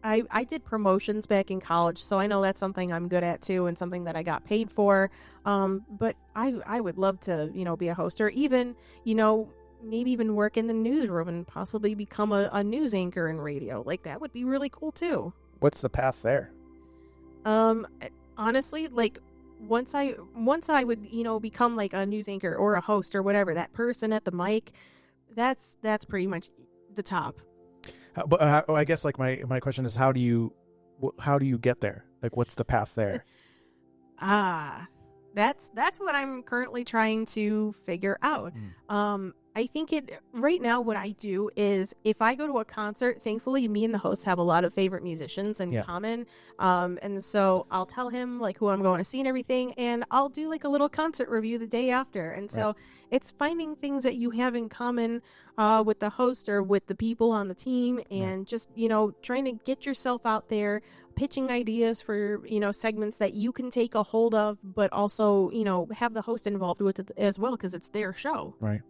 I did promotions back in college, so I know that's something I'm good at too, and something that I got paid for. But I would love to, be a host, or even, maybe even work in the newsroom and possibly become a news anchor in radio. Like, that would be really cool too. What's the path there? Honestly, like, once I would, become like a news anchor or a host or whatever, that person at the mic, that's pretty much the top. But I guess like my question is, how do you get there? Like, what's the path there? That's what I'm currently trying to figure out. I think right now what I do is if I go to a concert, thankfully me and the host have a lot of favorite musicians in common. And so I'll tell him like who I'm going to see and everything, and I'll do like a little concert review the day after. And so it's finding things that you have in common with the host or with the people on the team, and just, trying to get yourself out there, pitching ideas for, segments that you can take a hold of, but also, have the host involved with it as well, because it's their show. Right.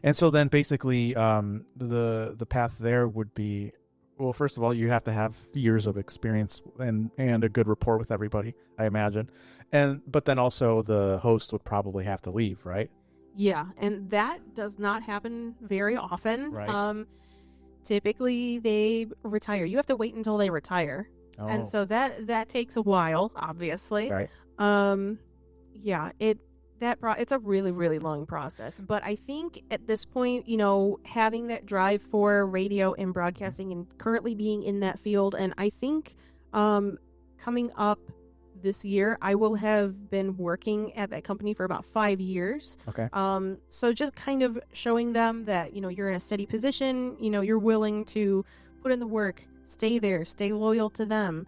And so then basically the path there would be, well, first of all, you have to have years of experience and a good rapport with everybody, I imagine. But then also the host would probably have to leave, right? Yeah, and that does not happen very often. Right. Typically they retire. You have to wait until they retire. Oh. And so that takes a while, obviously. Right. Yeah, it's a really, really long process. But I think at this point, having that drive for radio and broadcasting and currently being in that field, and I think coming up this year, I will have been working at that company for about 5 years. Okay. So just kind of showing them that, you're in a steady position, you're willing to put in the work, stay there, stay loyal to them,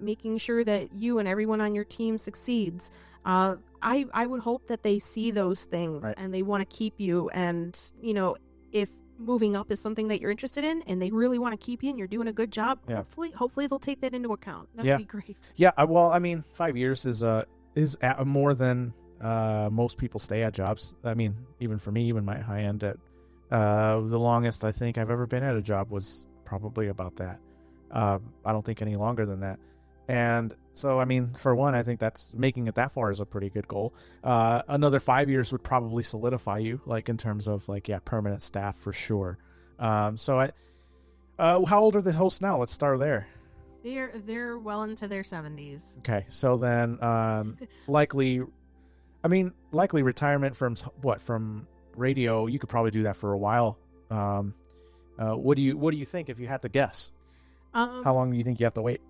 making sure that you and everyone on your team succeeds. I would hope that they see those things, right, and they want to keep you. And, if moving up is something that you're interested in and they really want to keep you and you're doing a good job, hopefully they'll take that into account. That would be great. Yeah. Well, I mean, 5 years is more than most people stay at jobs. I mean, even for me, even my high end at the longest I think I've ever been at a job was probably about that. I don't think any longer than that. And so, I mean, for one, I think that's making it that far is a pretty good goal. Another 5 years would probably solidify you, like in terms of like, permanent staff for sure. So how old are the hosts now? Let's start there. They're well into their 70s. Okay. So then, likely retirement from radio. You could probably do that for a while. What do you think if you had to guess? How long do you think you have to wait?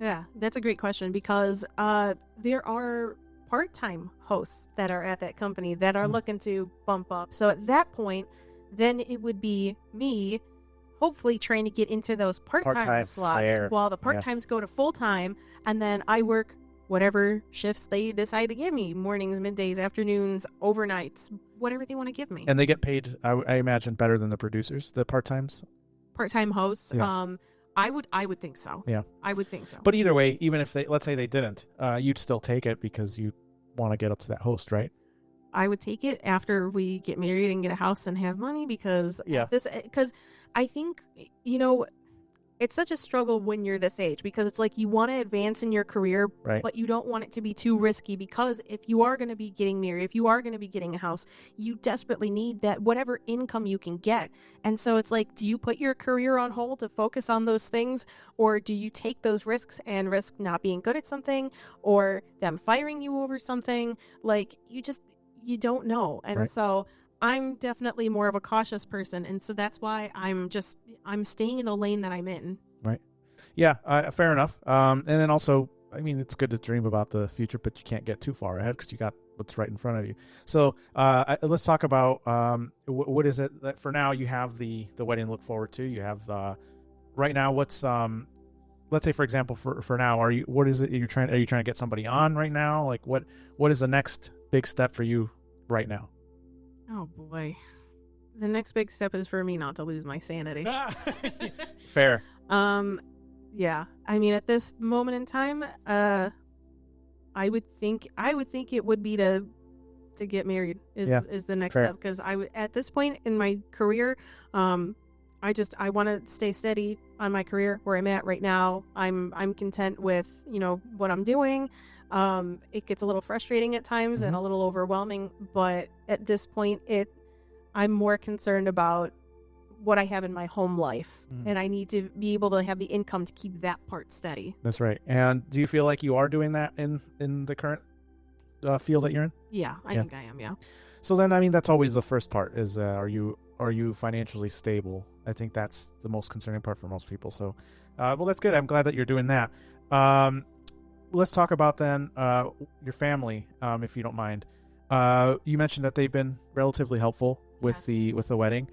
Yeah, that's a great question, because there are part-time hosts that are at that company that are looking to bump up. So at that point, then it would be me hopefully trying to get into those part-time slots while the part-times go to full-time, and then I work whatever shifts they decide to give me, mornings, middays, afternoons, overnights, whatever they want to give me. And they get paid, I imagine, better than the producers, the part-times? Part-time hosts? Yeah. I would think so. Yeah. I would think so. But either way, even if let's say they didn't, you'd still take it because you want to get up to that host, right? I would take it after we get married and get a house and have money because I think, it's such a struggle when you're this age because it's like you want to advance in your career, right, but you don't want it to be too risky because if you are going to be getting married, if you are going to be getting a house, you desperately need that whatever income you can get. And so it's like, do you put your career on hold to focus on those things, or do you take those risks and risk not being good at something or them firing you over something? Like you don't know. And so I'm definitely more of a cautious person, and so that's why I'm staying in the lane that I'm in. Right. Yeah, fair enough. And then also, I mean, it's good to dream about the future, but you can't get too far ahead because you got what's right in front of you. So let's talk about what is it that for now you have the wedding to look forward to. You have right now what's let's say for example for now are you trying to get somebody on right now? Like what is the next big step for you right now? Oh boy. The next big step is for me not to lose my sanity. Fair. Yeah. I mean, at this moment in time, I would think it would be to get married is the next step, because at this point in my career, I want to stay steady on my career where I'm at right now. I'm content with, what I'm doing. It gets a little frustrating at times and a little overwhelming, but at this point I'm more concerned about what I have in my home life, and I need to be able to have the income to keep that part steady. That's right. And do you feel like you are doing that in the current field that you're in? Yeah, I think I am. Yeah. So then, I mean, that's always the first part is, are you financially stable? I think that's the most concerning part for most people. So, well, that's good. I'm glad that you're doing that. Let's talk about then your family, if you don't mind. You mentioned that they've been relatively helpful with the wedding.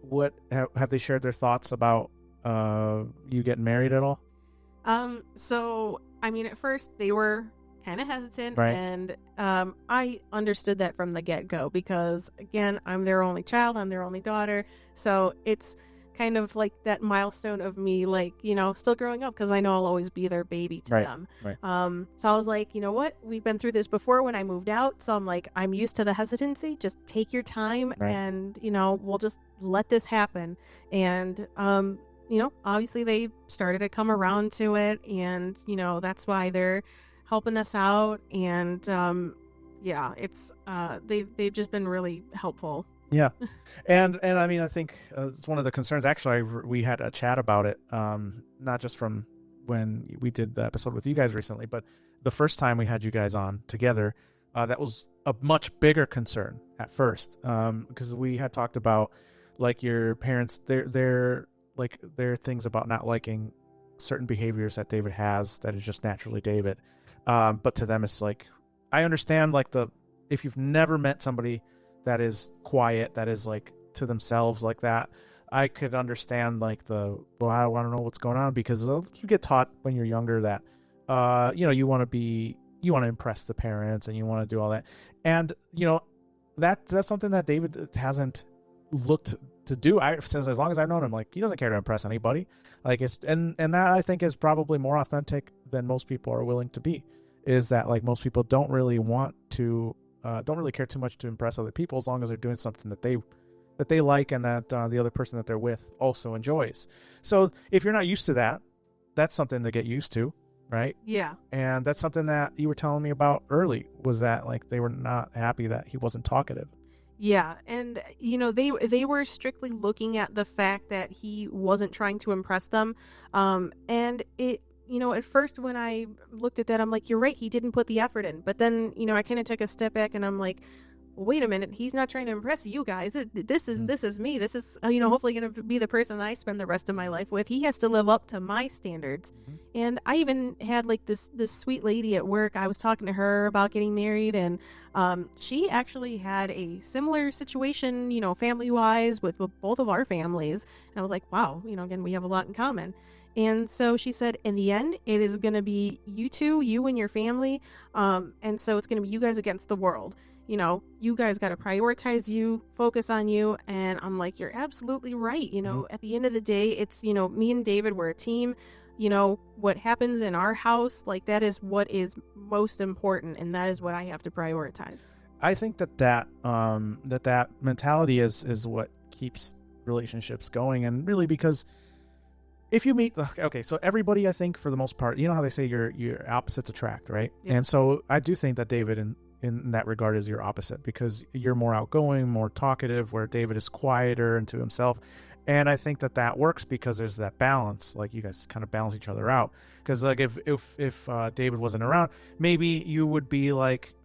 What have they shared their thoughts about you getting married at all? So I mean, at first they were kind of hesitant, right, and I understood that from the get-go because again, I'm their only child, I'm their only daughter, so it's kind of like that milestone of me, like, still growing up, because I know I'll always be their baby to them. Right. So I was like, you know what? We've been through this before when I moved out. So I'm like, I'm used to the hesitancy. Just take your time, and, we'll just let this happen. And, obviously they started to come around to it, and, that's why they're helping us out. And, it's, they've just been really helpful. Yeah. And I mean, I think it's one of the concerns. Actually, we had a chat about it, not just from when we did the episode with you guys recently, but the first time we had you guys on together, that was a much bigger concern at first, because we had talked about, like, your parents, their things about not liking certain behaviors that David has that is just naturally David. But to them, it's like, I understand, like, if you've never met somebody that is quiet, that is like to themselves like that, I could understand like I don't know what's going on, because you get taught when you're younger that you want to impress the parents and you want to do all that, and that's something that David hasn't looked to do. Since as long as I've known him, like, he doesn't care to impress anybody. Like, it's and that I think is probably more authentic than most people are willing to be. Is that, like, most people don't really want to. Don't really care too much to impress other people as long as they're doing something that they like and that the other person that they're with also enjoys. So if you're not used to that, that's something to get used to, right? Yeah. And that's something that you were telling me about early, was that, like, they were not happy that he wasn't talkative. Yeah, and they were strictly looking at the fact that he wasn't trying to impress them, and it. At first when I looked at that, I'm like, you're right, he didn't put the effort in. But then, I kind of took a step back and I'm like, well, wait a minute, he's not trying to impress you guys. This is me. This is, hopefully going to be the person that I spend the rest of my life with. He has to live up to my standards. And I even had like this sweet lady at work. I was talking to her about getting married, and she actually had a similar situation, family wise with both of our families. And I was like, wow, again, we have a lot in common. And so she said, in the end, it is going to be you two, you and your family. And so it's going to be you guys against the world. You guys got to prioritize you, focus on you. And I'm like, you're absolutely right. At the end of the day, it's, me and David, we're a team. What happens in our house, like that is what is most important. And that is what I have to prioritize. I think that mentality is what keeps relationships going. And really, because if you meet so everybody, I think for the most part, how they say your opposites attract, right? Yeah. And so I do think that David in that regard is your opposite, because you're more outgoing, more talkative, where David is quieter and to himself. And I think that works because there's that balance, like you guys kind of balance each other out. Because like if David wasn't around, maybe you would be like,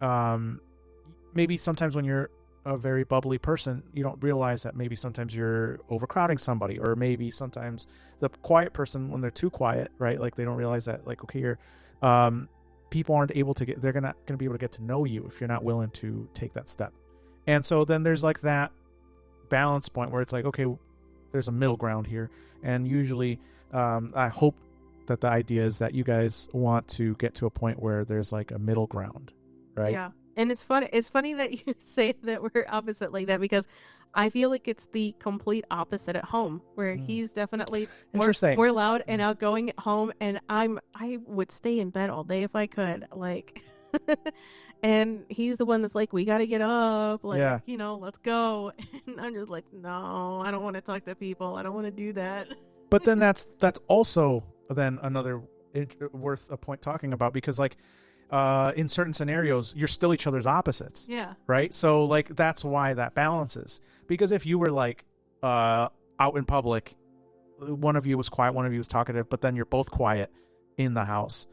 maybe sometimes when you're a very bubbly person, you don't realize that maybe sometimes you're overcrowding somebody, or maybe sometimes the quiet person, when they're too quiet, right? Like they don't realize that, like, okay, you're, people aren't able to they're not going to be able to get to know you if you're not willing to take that step. And so then there's like that balance point where it's like, okay, there's a middle ground here. And usually, I hope that the idea is that you guys want to get to a point where there's like a middle ground, right? Yeah. And it's funny that you say that we're opposite like that, because I feel like it's the complete opposite at home, where he's definitely more loud and outgoing at home, and I would stay in bed all day if I could, like, and he's the one that's like, we got to get up, like, let's go. And I'm just like, no, I don't want to talk to people. I don't want to do that. But then that's also then another worth a point talking about, because like, in certain scenarios, you're still each other's opposites. Yeah. Right. So like, that's why that balances. Because if you were like, out in public, one of you was quiet, one of you was talkative, but then you're both quiet in the house,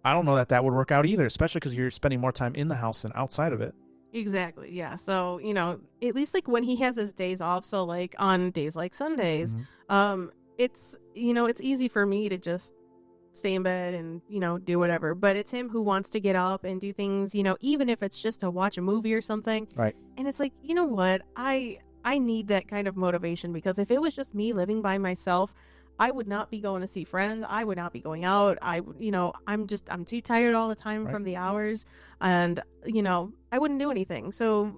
I don't know that would work out either, especially because you're spending more time in the house than outside of it. Exactly. Yeah. So, at least like when he has his days off. So like on days like Sundays, it's, it's easy for me to just stay in bed and, do whatever. But it's him who wants to get up and do things, even if it's just to watch a movie or something. Right. And it's like, you know what? I need that kind of motivation, because if it was just me living by myself, I would not be going to see friends. I would not be going out. I'm too tired all the time from the hours, and, I wouldn't do anything. So,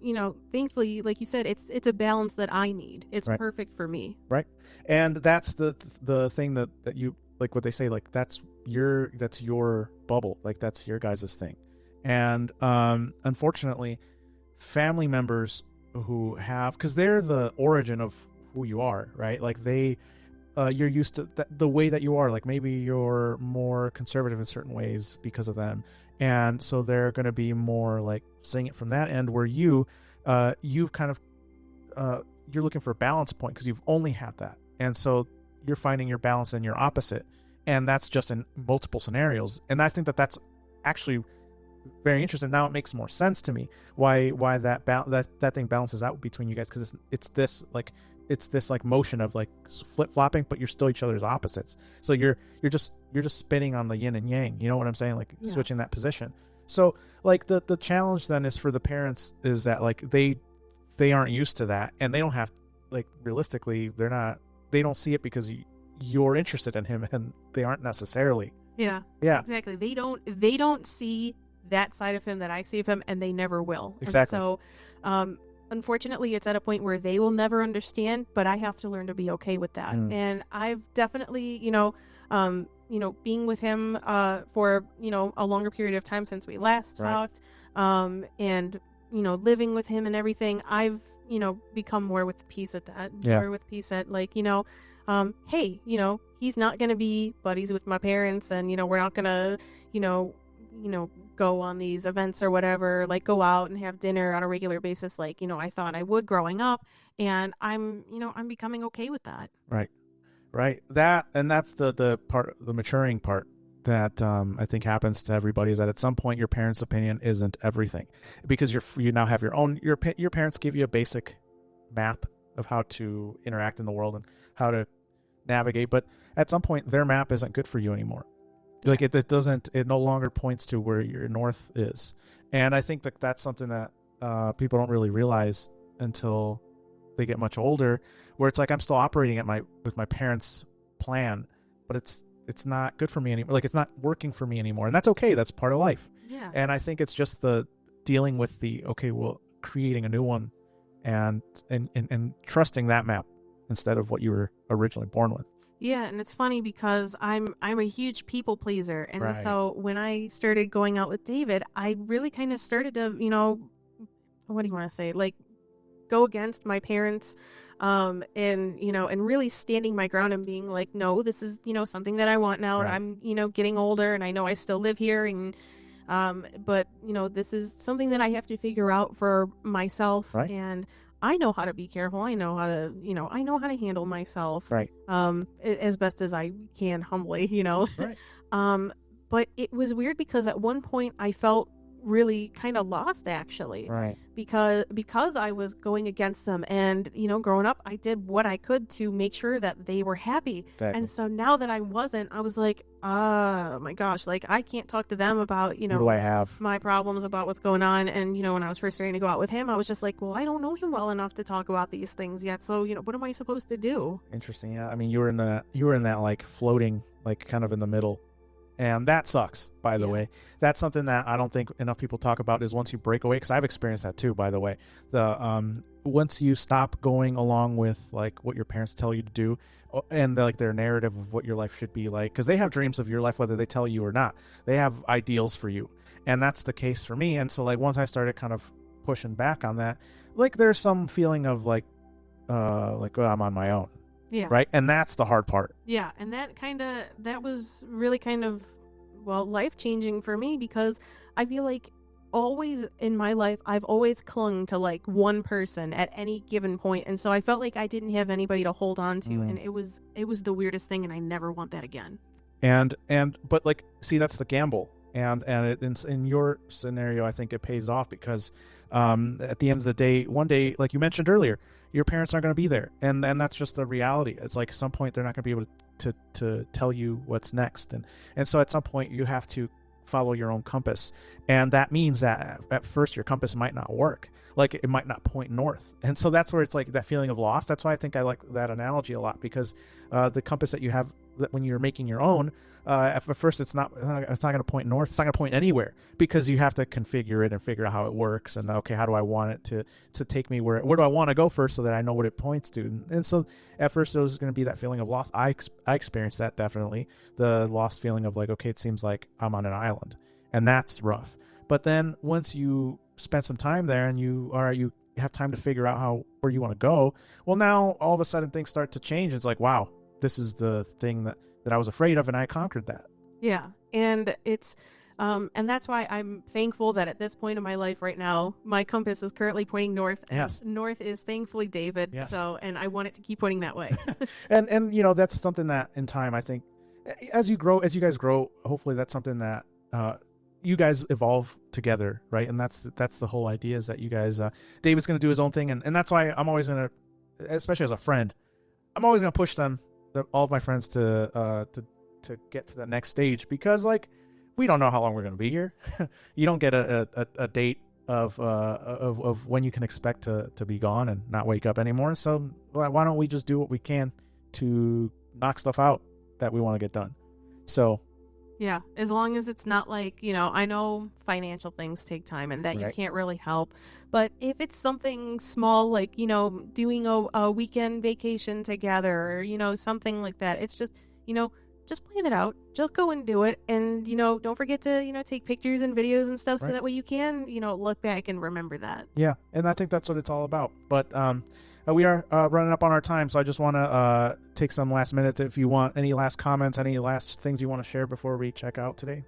thankfully, like you said, it's a balance that I need. It's perfect for me. Right. And that's the thing that you, like what they say, like that's your bubble, like that's your guys' thing. And unfortunately, family members who have, because they're the origin of who you are, right? Like they, you're used to the way that you are. Like maybe you're more conservative in certain ways because of them, and so they're going to be more like seeing it from that end. Where you've kind of you're looking for a balance point because you've only had that, and so you're finding your balance in your opposite, and that's just in multiple scenarios. And I think that's actually very interesting. Now it makes more sense to me why that thing balances out between you guys, because it's this motion of like flip-flopping, but you're still each other's opposites. So you're just spinning on the yin and yang, you know what I'm saying, like switching that position. So like the challenge then is for the parents is that like they aren't used to that, and they don't have, like, realistically they don't see it because you're interested in him and they aren't necessarily. Yeah exactly. They don't see that side of him that I see of him, and they never will. Exactly. And so unfortunately, it's at a point where they will never understand, but I have to learn to be okay with that. And I've definitely, being with him for, a longer period of time since we last talked, and, living with him and everything, I've, become more with peace at that, more with peace at like, hey, he's not going to be buddies with my parents, and, we're not going to, go on these events or whatever, like go out and have dinner on a regular basis, like, I thought I would growing up, and I'm becoming okay with that. Right. That's the part, the maturing part that I think happens to everybody is that at some point your parents' opinion isn't everything, because you now have your own. Your parents give you a basic map of how to interact in the world and how to navigate, but at some point their map isn't good for you anymore. Like it no longer points to where your north is. And I think that that's something that people don't really realize until they get much older, where it's like I'm still operating with my parents' plan, but it's not good for me anymore. Like it's not working for me anymore, and that's okay. That's part of life. Yeah. And I think it's just the dealing with creating a new one, and trusting that map instead of what you were originally born with. Yeah, and it's funny because I'm a huge people pleaser, and Right. so when I started going out with David, I really kind of started to, what do you want to say, like go against my parents, and really standing my ground and being like, no, this is something that I want now, Right. and I'm getting older, and I know I still live here, and but this is something that I have to figure out for myself, Right. and I know how to be careful. I know how to, I know how to handle myself, Right. as best as I can, humbly, Right. But it was weird because at one point I felt really kind of lost, actually, Right. because I was going against them, and growing up I did what I could to make sure that they were happy. Exactly. And so now that I wasn't, I was like, oh my gosh, like I can't talk to them about What do I have? my problems, about what's going on. And when I was first starting to go out with him, I was just like, well, I don't know him well enough to talk about these things yet, so what am I supposed to do? Interesting. Yeah. I mean, you were in that like floating, like kind of in the middle. And that sucks, by the way. That's something that I don't think enough people talk about, is once you break away, because I've experienced that too, by the way. Once you stop going along with like what your parents tell you to do, and like their narrative of what your life should be like, because they have dreams of your life whether they tell you or not. They have ideals for you, and that's the case for me. And so like once I started kind of pushing back on that, like there's some feeling of like I'm on my own. Yeah. Right. And that's the hard part. Yeah. And that was really kind of, life-changing for me, because I feel like always in my life, I've always clung to like one person at any given point. And so I felt like I didn't have anybody to hold on to. Mm. And it was the weirdest thing. And I never want that again. But like, see, that's the gamble. And in your scenario, I think it pays off, because at the end of the day, one day, like you mentioned earlier, your parents aren't going to be there, and that's just the reality. It's like at some point they're not going to be able to tell you what's next, and so at some point you have to follow your own compass, and that means that at first your compass might not work, like it might not point north, and so that's where it's like that feeling of loss. That's why I think I like that analogy a lot, because the compass that you have, that when you're making your own, at first it's not going to point north. It's not going to point anywhere, because you have to configure it and figure out how it works, and okay, how do I want it to take me, where do I want to go first, so that I know what it points to. And so at first there's going to be that feeling of loss. I experienced that, definitely, the lost feeling of like, okay, it seems like I'm on an island, and that's rough. But then once you spend some time there and you have time to figure out where you want to go, well, now all of a sudden things start to change. It's like, wow, this is the thing that I was afraid of, and I conquered that. Yeah. And it's and that's why I'm thankful that at this point in my life right now, my compass is currently pointing north, and Yes. north is thankfully David. Yes. So, and I want it to keep pointing that way. and that's something that in time, I think, as you guys grow, hopefully that's something that you guys evolve together, right? And that's the whole idea, is that you guys, David's going to do his own thing, and that's why I'm always going to, especially as a friend, I'm always going to push all of my friends to get to the next stage, because like we don't know how long we're going to be here. You don't get a date of when you can expect to be gone and not wake up anymore. So why don't we just do what we can to knock stuff out that we want to get done? So Yeah, as long as it's not like, I know financial things take time and that you Right. can't really help. But if it's something small, like, doing a weekend vacation together, or, something like that, it's just, just plan it out. Just go and do it. And, don't forget to, take pictures and videos and stuff, so Right. that way you can, look back and remember that. yeah, and I think that's what it's all about. But we are running up on our time, so I just want to take some last minutes. If you want any last comments, any last things you want to share before we check out today.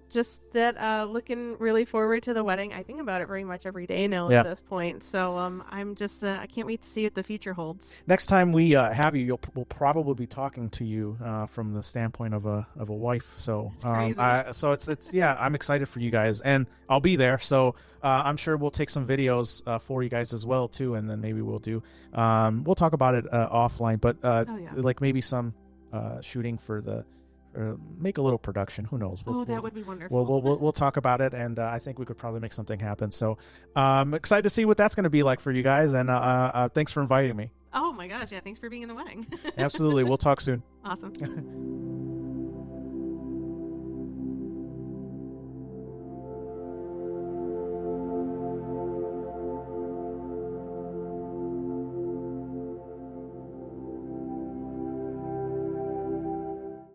Just that looking really forward to the wedding. I think about it very much every day now at this point. So I'm just I can't wait to see what the future holds. Next time we have you, we'll probably be talking to you from the standpoint of a wife. So it's I'm excited for you guys, and I'll be there. So I'm sure we'll take some videos for you guys as well too, and then maybe we'll talk about it offline. But like maybe some shooting for the. Make a little production. Who knows? That would be wonderful. We'll talk about it, and I think we could probably make something happen. So I'm excited to see what that's going to be like for you guys, and thanks for inviting me. Oh my gosh, yeah, thanks for being in the wedding. Absolutely. We'll talk soon. Awesome.